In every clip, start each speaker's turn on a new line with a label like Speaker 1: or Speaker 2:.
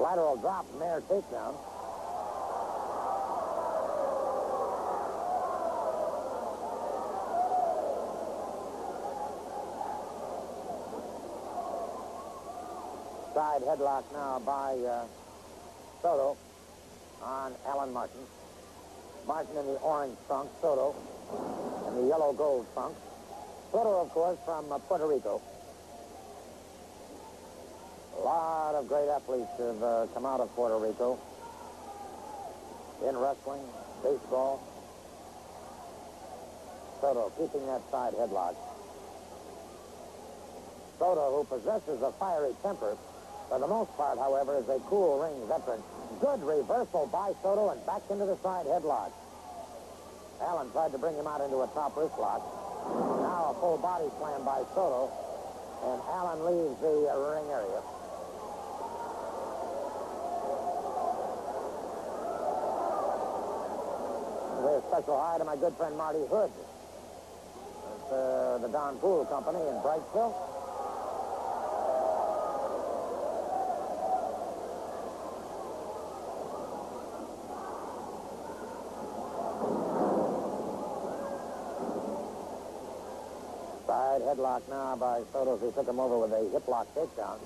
Speaker 1: lateral drop, mare takedown. Side headlock now by Soto on Alan Martin. Martin in the orange trunk, Soto in the yellow gold trunk. Soto, of course, from Puerto Rico. A lot of great athletes have come out of Puerto Rico in wrestling, baseball. Soto keeping that side headlock. Soto, who possesses a fiery temper, for the most part, however, is a cool ring veteran. Good reversal by Soto and back into the side headlock. Allen tried to bring him out into a top wrist lock. Now a full body slam by Soto, and Allen leaves the ring area. With a special hi to my good friend Marty Hood at the Don Pool Company in Brightville. Headlock now by Soto as he took him over with a hip lock takedown.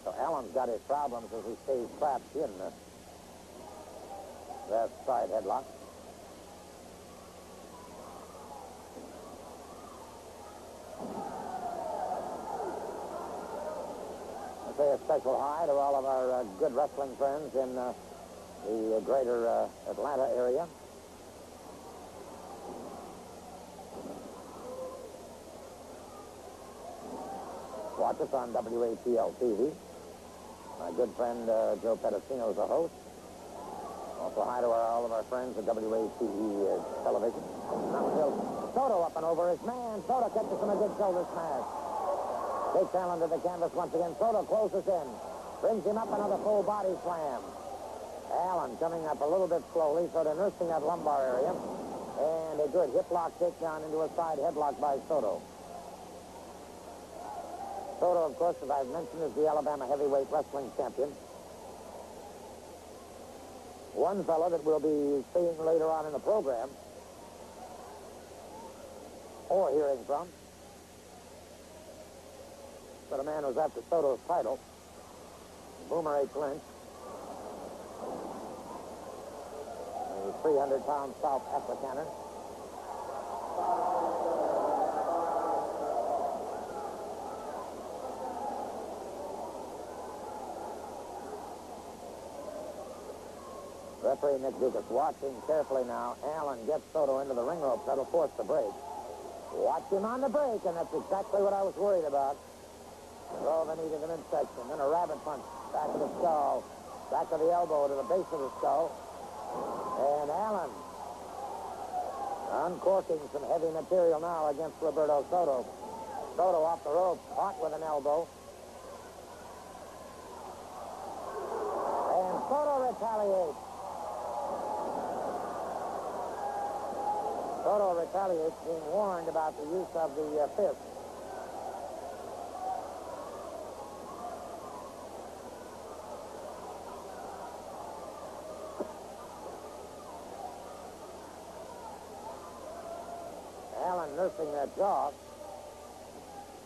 Speaker 1: So Allen's got his problems as he stays trapped in that side headlock. I say a special hi to all of our good wrestling friends in the greater Atlanta area. Watch us on WATL TV. My good friend Joe Pedicino is a host. Also hi to all of our friends at WATE television. Soto up and over his man. Soto catches him a good shoulder smash. Takes Allen to the canvas once again. Soto closes in. Brings him up another full body slam. Allen coming up a little bit slowly, sort of nursing that lumbar area. And a good hip lock takedown into a side headlock by Soto. Soto, of course, as I've mentioned, is the Alabama heavyweight wrestling champion. One fellow that we'll be seeing later on in the program, or hearing from, but a man who's after Soto's title, Boomer H. Lynch, a 300-pound South Africaner. Referee Nick Dukas watching carefully now. Allen gets Soto into the ring rope. That'll force the break. Watch him on the break, and that's exactly what I was worried about. Drove a knee to the midsection, then a rabbit punch back of the skull, back of the elbow to the base of the skull. And Allen uncorking some heavy material now against Roberto Soto. Soto off the rope, caught with an elbow. And Soto retaliates. Soto retaliates, being warned about the use of the fist. Allen nursing that jaw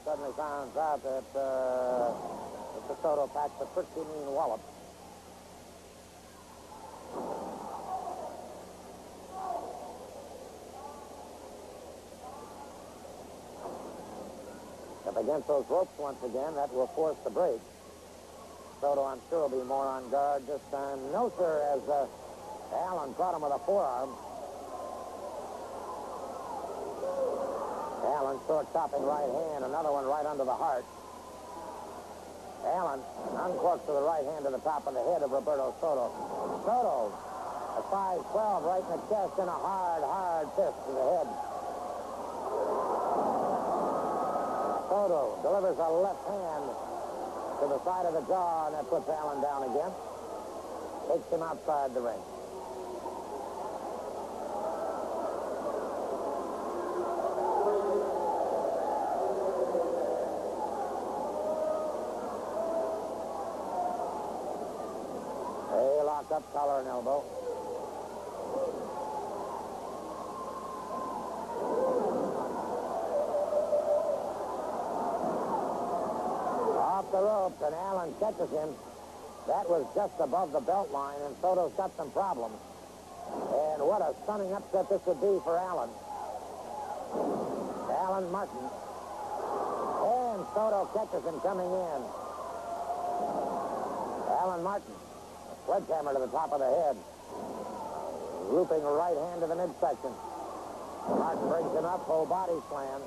Speaker 1: suddenly finds out that Mr. Soto packs a pretty mean wallop. Up against those ropes once again, that will force the break. Soto, I'm sure, will be more on guard this time. No, sir, as Allen caught him with a forearm. Allen short chopping right hand, another one right under the heart. Allen uncorks to the right hand to the top of the head of Roberto Soto. Soto, a 5'12", right in the chest, and a hard fist to the head. Soto delivers a left hand to the side of the jaw, and that puts Allen down again. Takes him outside the ring. lock up, collar and elbow. Off the ropes, and Allen catches him. That was just above the belt line, and Soto's got some problems. And what a stunning upset this would be for Allen. Allen Martin. And Soto catches him coming in. Allen Martin. A sledgehammer to the top of the head. Looping right hand to the midsection. Martin brings him up, full body slam.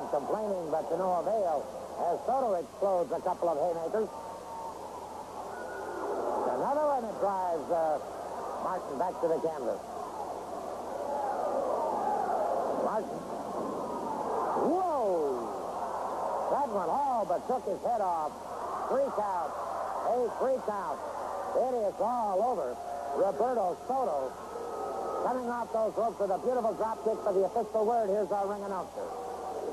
Speaker 1: Complaining, but to no avail, as Soto explodes a couple of haymakers. Another one that drives Martin back to the canvas. Martin. Whoa! That one, but took his head off. 3 count. A 3 count. It is all over. Roberto Soto coming off those ropes with a beautiful drop kick for the official word. Here's our ring announcer.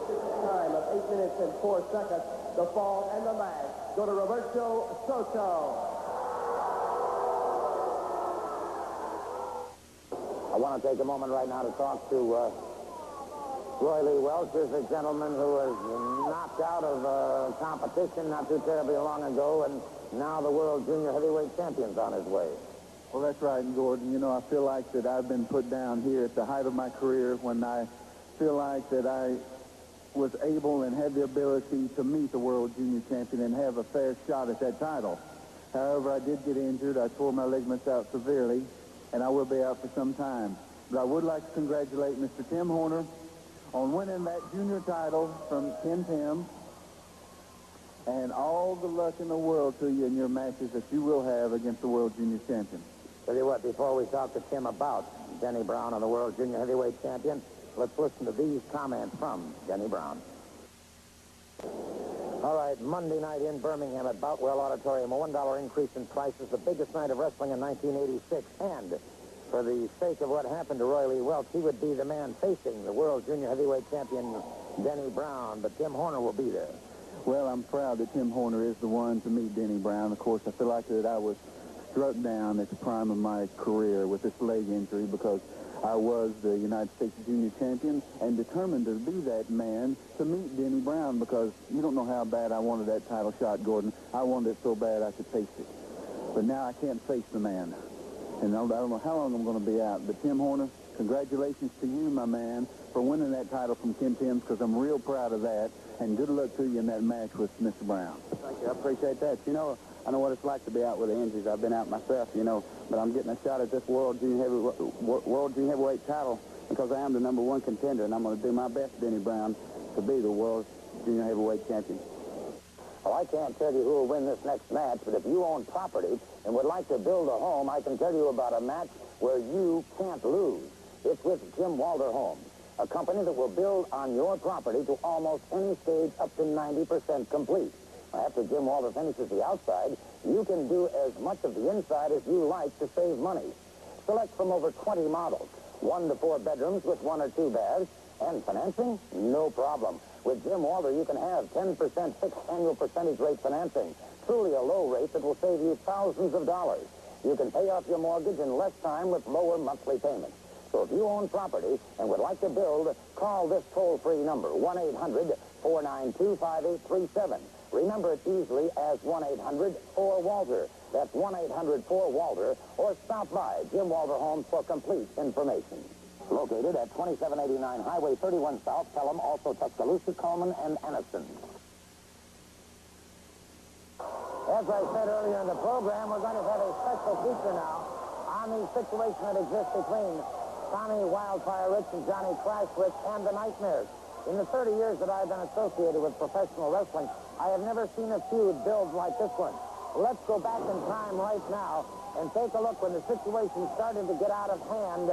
Speaker 2: Time of 8 minutes and 4 seconds. The fall and the match go to Roberto Soto.
Speaker 1: I want to take a moment right now to talk to Roy Lee Welch. Here's a gentleman who was knocked out of competition not too terribly long ago, and now the world junior heavyweight champion's on his way.
Speaker 3: Well, that's right, Gordon. You know, I feel like that I've been put down here at the height of my career when I feel like that I was able and had the ability to meet the world junior champion and have a fair shot at that title. However, I did get injured. I tore my ligaments out severely, and I will be out for some time. But I would like to congratulate Mr. Tim Horner on winning that junior title from Ken Tim, and all the luck in the world to you in your matches that you will have against the world junior champion.
Speaker 1: Tell you what, before we talk to Tim about Denny Brown and the world junior heavyweight champion, let's listen to these comments from Denny Brown. All right, Monday night in Birmingham at Boutwell Auditorium, a $1 increase in prices, the biggest night of wrestling in 1986. And for the sake of what happened to Roy Lee Welch, he would be the man facing the world junior heavyweight champion, Denny Brown. But Tim Horner will be there.
Speaker 3: Well, I'm proud that Tim Horner is the one to meet Denny Brown. Of course, I feel like that I was struck down at the prime of my career with this leg injury because I was the United States junior champion and determined to be that man to meet Denny Brown because you don't know how bad I wanted that title shot, Gordon. I wanted it so bad I could face it. But now I can't face the man. And I don't know how long I'm going to be out. But Tim Horner, congratulations to you, my man, for winning that title from Ken Timms because I'm real proud of that. And good luck to you in that match with Mr. Brown.
Speaker 4: Thank you. I appreciate that. You know, I know what it's like to be out with the injuries. I've been out myself, you know, but I'm getting a shot at this world junior heavyweight title because I am the #1 contender, and I'm going to do my best, Denny Brown, to be the world junior heavyweight champion.
Speaker 1: Well, I can't tell you who will win this next match, but if you own property and would like to build a home, I can tell you about a match where you can't lose. It's with Jim Walter Homes, a company that will build on your property to almost any stage up to 90% complete. After Jim Walter finishes the outside, you can do as much of the inside as you like to save money. Select from over 20 models, 1 to 4 bedrooms with 1 or 2 baths, and financing, no problem. With Jim Walter, you can have 10% fixed annual percentage rate financing, truly a low rate that will save you thousands of dollars. You can pay off your mortgage in less time with lower monthly payments. So if you own property and would like to build, call this toll-free number, 1-800-492-5837. Remember it easily as 1-800-4-WALTER. That's 1-800-4-WALTER, or stop by Jim Walter Homes for complete information. Located at 2789 Highway 31 South, Pelham, also Tuscaloosa, Coleman, and Anniston. As I said earlier in the program, we're going to have a special feature now on the situation that exists between Tommy Wildfire Rich and Johnny Crash Rich and the Nightmares. In the 30 years that I've been associated with professional wrestling, I have never seen a feud build like this one. Let's go back in time right now and take a look when the situation started to get out of hand,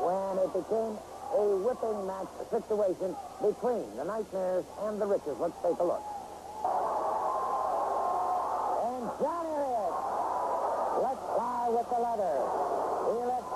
Speaker 1: when it became a whipping match situation between the Nightmares and the Riches. Let's take a look. And Johnny Rich, let's fly with the leather. He lets